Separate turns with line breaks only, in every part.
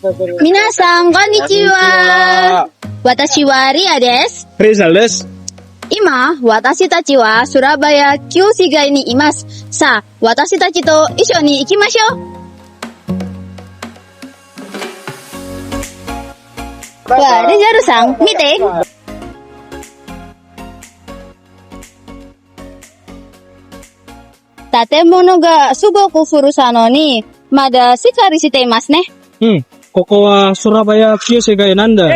Minasan, konnichiwa. Watashi wa Ria desu.
Rizal desu.
今、私たちはSurabaya旧市街にいます。さあ、私たちと一緒に行きましょう。わあ、レジャルさん、見て。建物がすごく古さのに、まだしっかりしていますね。
ここはSurabaya旧市街なんだ。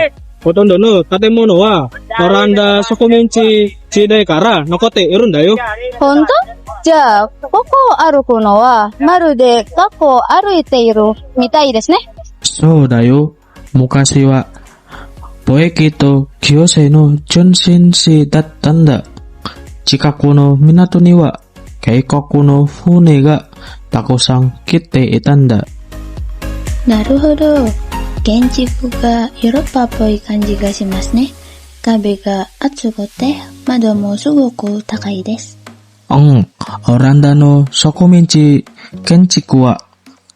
ほとんどの建物はオランダ植民地時代から残っているんだよ。
本当？じゃあ、ここを歩くのは、まるで学校を歩いているみたいですね。
そうだよ。昔は、貿易と行政の中心地だったんだ。近くの港には、外国の船がたくさん来ていたんだ。
なるほど。建築がヨーロッパっぽい感じがしますね。壁が厚くて窓もすごく高いです。
オランダの植民地建築は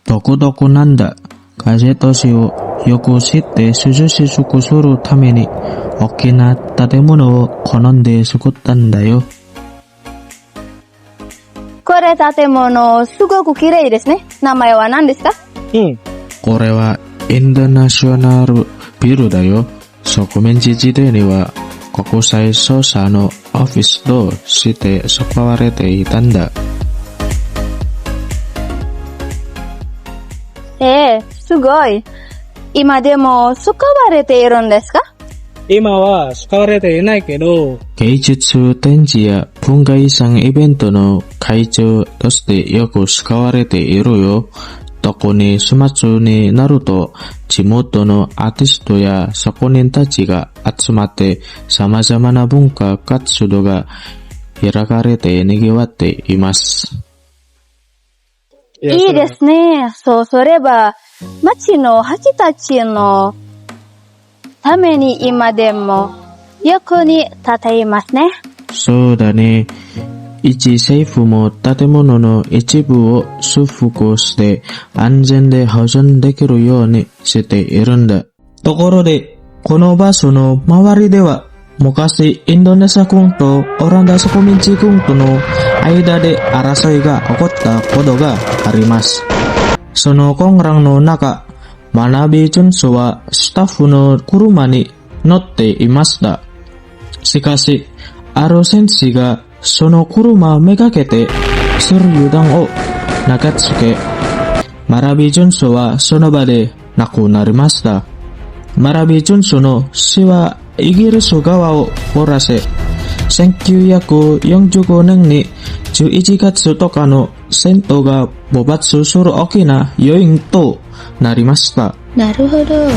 独特なんだ。風通しをよくして涼しくするために大きな建物を好んで作ったんだよ。
これ建物すごく綺麗ですね。名前は何ですか？
これはインターナショナルビルだよ。植民地時代には国際捜査のオフィスとして使われていたんだ。
すごい。今でも使われているんですか？
今は使われていないけど、
芸術展示や文化遺産イベントの会場としてよく使われているよ。特に週末になると地元のアーティストや職人たちが集まって様々な文化活動が開かれて賑わっています。
いいですね。そうすれば町の蜂たちのために今でも役に立っていますね。
そうだね。一政府も建物の一部を修復して安全で保存できるようにしているんだ。ところで、この場所の周りでは昔インドネシア軍とオランダ植民地軍との間で争いが起こったことがあります。その混乱の中、学び準書はスタッフの車に乗っていました。しかし、ある戦士がその車をめがけて手榴弾を投げつけ、学び準書はその場で亡くなりました。学び準書の死はイギリス側を怒らせ、1945年に11月10日の戦闘が勃発する大きな要因となりました。
なるほど。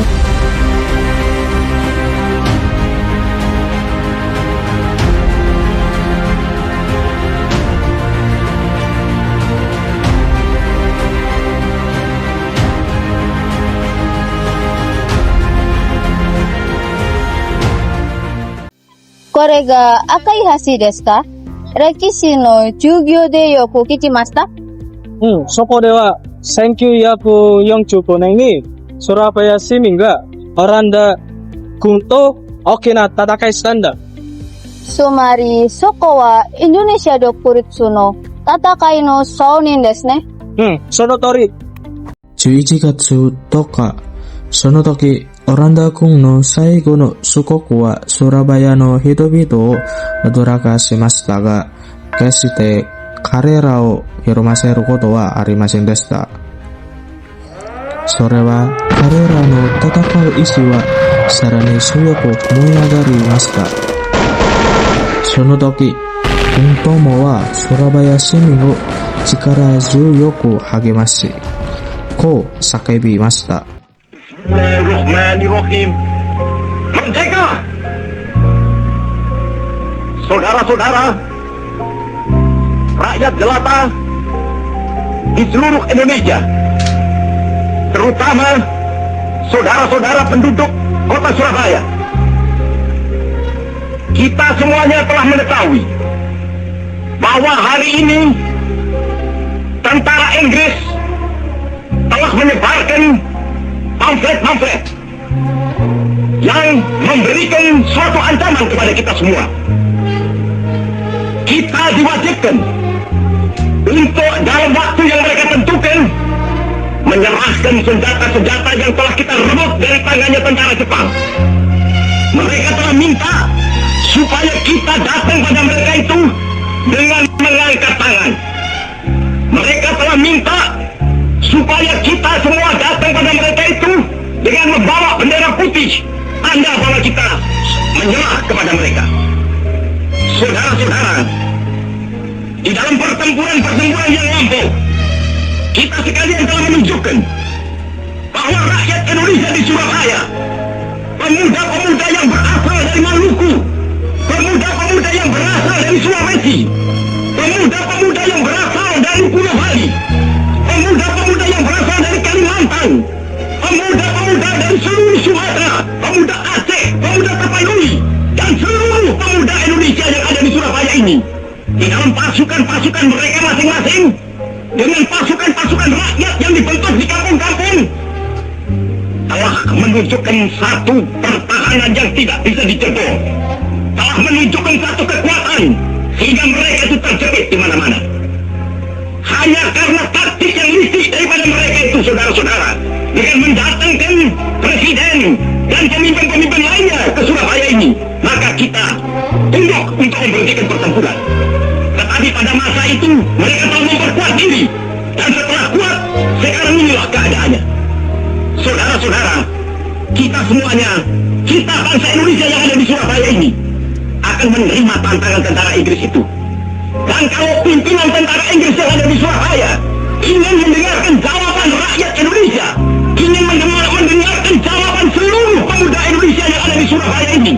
これが赤い橋ですか？歴史の授業でよく聞きました。
そこでは1945年にソラバヤ市民がオランダ軍と大きな戦いしたんだ。
つまりそこはインドネシア独立の戦いの証人ですね。
その通り。
11月10日、その時、オランダ軍の最後の祖国はソラバヤの人々を驚かしましたが、決して彼らをひるませることはありませんでした。それは彼らの戦う意志はさらに強く燃え上がりました。その時、軍友はソラバヤ市民を力強く励まし、こう叫びました。
Bismillahirrahmanirrahim. Merdeka! Saudara-saudara, rakyat jelata di seluruh Indonesia, terutama saudara-saudara penduduk kota Surabaya. Kita semuanya telah mengetahui bahwa hari ini tentara Inggris telah menyebarkan pamflet yang memberikan suatu ancaman kepada kita semua. Kita diwajibkan untuk dalam waktu yang mereka tentukan menyerahkan senjata-senjata yang telah kita rebut dari tangannya tentara Jepang. Mereka telah minta supaya kita datang pada mereka itu dengan mengangkat tangan. Mereka telah minta supaya kita semua datang pada mereka itu dengan membawa bendera putih, tanda bahwa kita menyerah kepada mereka. Saudara-saudara, di dalam pertempuran yang lampau, kita sekalian telah menunjukkan bahwa rakyat Indonesia di Surabaya, pemuda-pemuda yang berasal dari Maluku, pemuda-pemuda yang berasal dari Sulawesi, pemuda-pemuda yang berasal dari Pulau Bali, pemuda-pemuda yang berasal dari Kalimantan, pemuda-pemuda dari seluruh Sumatera, pemuda Aceh, pemuda Tapanuli, dan seluruh pemuda Indonesia yang ada di Surabaya ini, di dalam pasukan-pasukan mereka masing-masing, dengan pasukan-pasukan rakyat yang dibentuk di kampung-kampung, telah menunjukkan satu pertahanan yang tidak bisa dicebol, telah menunjukkan satu kekuatan sehingga mereka itu terjepit di mana-mana. Hanya karena taktik yang licik daripada mereka itu, saudara-saudara, dengan mendatangkan presiden dan pemimpin-pemimpin lainnya ke Surabaya ini, maka kita tunduk untuk memberhentikan pertempuran. Tetapi pada masa itu mereka telah memperkuat diri, dan setelah kuat, sekarang inilah keadaannya. Saudara-saudara, kita semuanya, kita bangsa Indonesia yang ada di Surabaya ini, akan menerima tantangan tentara Inggris itu. Dan kalau pimpinan tentara Inggris yang ada di Surabaya ingin mendengarkan jawaban rakyat Indonesia, ingin mendengarkan jawaban seluruh pemuda Indonesia yang ada di Surabaya ini,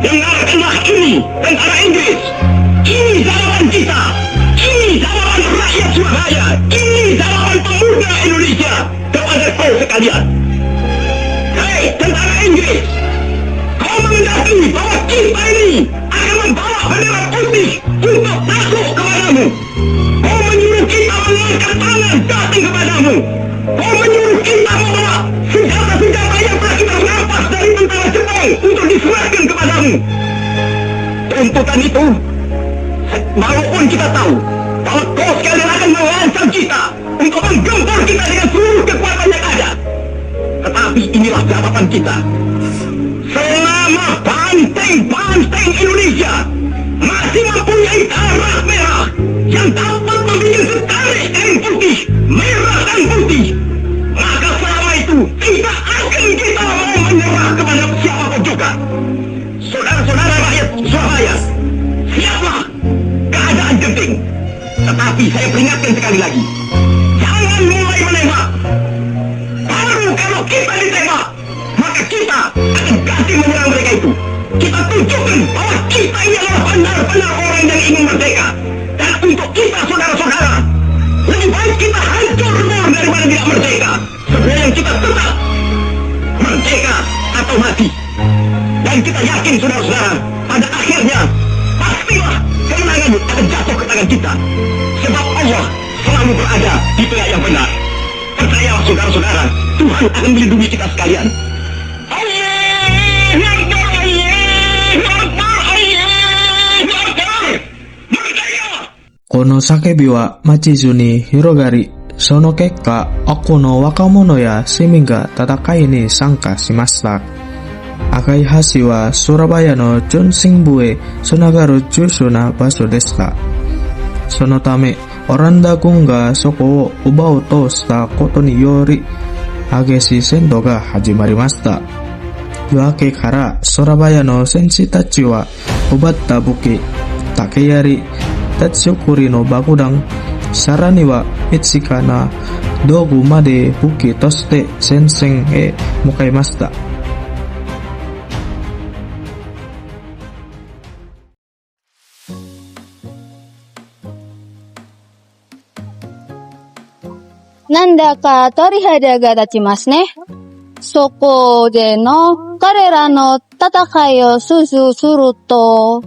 dengarkanlah ini, tentara Inggris. Ini jawaban kita, ini jawaban rakyat Surabaya, ini jawaban pemuda Indonesia kepada kau sekalian. Hei tentara Inggris, kau mengendaki bahwa kita ini akan membawa bendera putih untuk takut kepadamu. Kau menyuruh kita mengangkat tangan datang kepadamu. Kau menyuruh kita membawa senjata-senjata yang telah kita rampas dari tentara Jepang untuk diserahkan kepadamu. Tuntutan itu, walaupun kita tahu bahwa kau sekalian akan mengancam kita untuk menggempur kita dengan seluruh kekuatan yang ada, tetapi inilah jawaban kita. Selama banteng-banteng Indonesia masih mempunyai darah merah yang dapat membuat setarik kain putih, merah dan putih, maka selama itu tidak akan kita mau menyerah kepada siapapun juga. Saudara-saudara rakyat Surabaya, siaplah, keadaan genting. Tetapi saya peringatkan sekali lagi, jangan mulai menembak. Baru kalau kita ditembak, maka kita akan ganti menyerang mereka itu. Kita tunjukkan bahwa kita ini adalah benar-benar orang yang ingin merdeka. Dan untuk kita, saudara-saudara, lebih baik kita hancur daripada tidak merdeka. Sebelum kita tetap merdeka atau mati. Dan kita yakin, saudara-saudara, pada akhirnya pastilah kemenangan akan jatuh ke tangan kita. Sebab Allah selalu berada di pihak yang benar. Percayalah, saudara-saudara, Tuhan akan melindungi kita sekalian.
Kono sakebi wa machizu ni hirogari, sono kekka oko no wakamono ya semi ga tatakai ni sanka shimashita. Akai hashi wa Surabaya no Jonsingbu e tsunagaru jushu na baso desu. Sono tame Oranda kun ga soko wo uba o toushita koto ni yori ageshi sendo ga hajimarimashita. Yoake kara Surabaya no senshi tachi wa ubatta buki, takeyari, tatsukuri no bakudang, sarani wa Ichika na dogu made buki toshite sensen e mukaimashita.
Nandaka torihide ga tachimasu ne. Soko de no karera no tatakai o suru to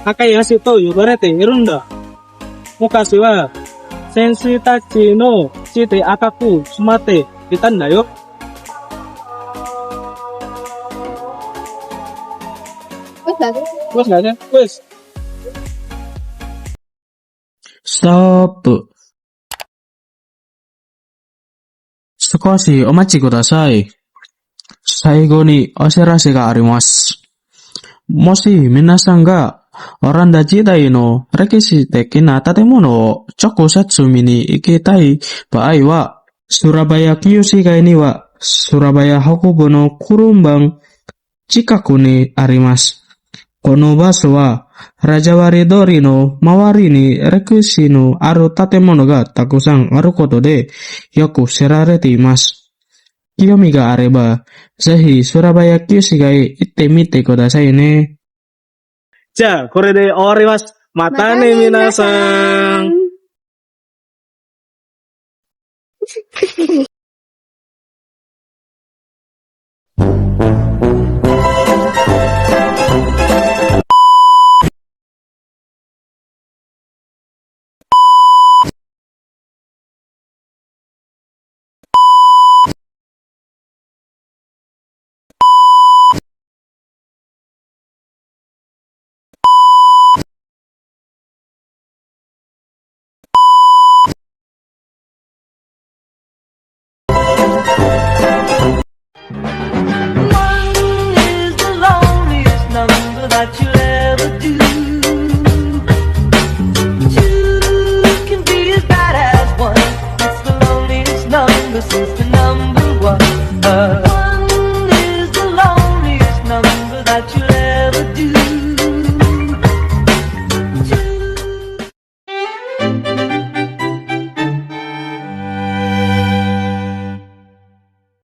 Takayashi to yobarete irun da. Mukashi wa senshi tachi no ちで赤く染まっていたんだよ。Wes nggak ada? Wes.
Stop. 少しお待ちください。最後にお知らせがあります。もし皆さんがオランダ時代の歴史的な建物を直接見に行きたい場合は、Surabaya Kyushu街にはSurabaya北部のクルンバン近くにあります。この場所は、ラジャワリ通りの周りに歴史のある建物がたくさんあることでよく知られています。興味があれば、ぜひスラバヤ旧市街行ってみてくださいね。
じゃあ、これで終わります。またね、皆さん。